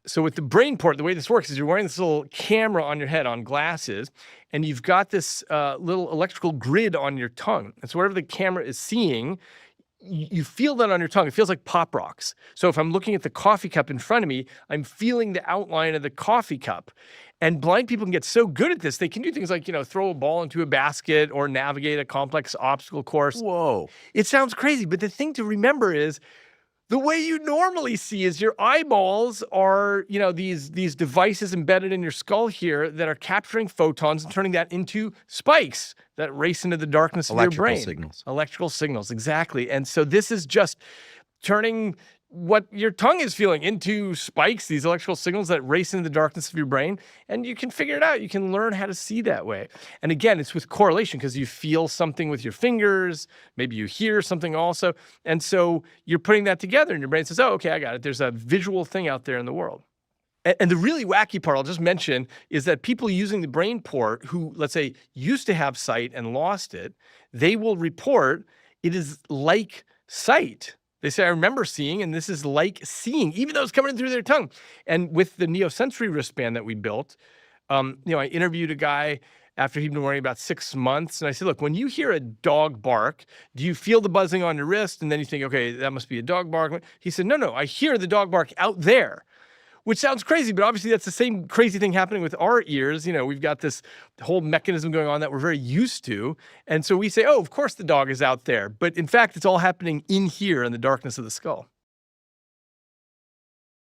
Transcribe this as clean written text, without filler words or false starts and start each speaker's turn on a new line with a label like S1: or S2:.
S1: So with the BrainPort, the way this works is you're wearing this little camera on your head on glasses, and you've got this little electrical grid on your tongue. And so whatever the camera is seeing, you feel that on your tongue. It feels like pop rocks. So if I'm looking at the coffee cup in front of me, I'm feeling the outline of the coffee cup. And blind people can get so good at this, they can do things like, throw a ball into a basket or navigate a complex obstacle course.
S2: Whoa.
S1: It sounds crazy, but the thing to remember is the way you normally see is your eyeballs are, these devices embedded in your skull here that are capturing photons and turning that into spikes that race into the darkness of your brain. Electrical signals, exactly. And so this is just turning what your tongue is feeling into spikes, these electrical signals that race into the darkness of your brain, and you can figure it out. You can learn how to see that way. And again, it's with correlation because you feel something with your fingers, maybe you hear something also, and so you're putting that together and your brain says, oh, okay, I got it. There's a visual thing out there in the world. And the really wacky part I'll just mention is that people using the BrainPort who, let's say, used to have sight and lost it, they will report it is like sight. They say, I remember seeing, and this is like seeing, even though it's coming in through their tongue. And with the NeoSensory wristband that we built, I interviewed a guy after he'd been wearing about 6 months. And I said, look, when you hear a dog bark, do you feel the buzzing on your wrist? And then you think, okay, that must be a dog bark. He said, no, I hear the dog bark out there. Which sounds crazy, but obviously that's the same crazy thing happening with our ears. We've got this whole mechanism going on that we're very used to. And so we say, oh, of course the dog is out there. But in fact, it's all happening in here in the darkness of the skull.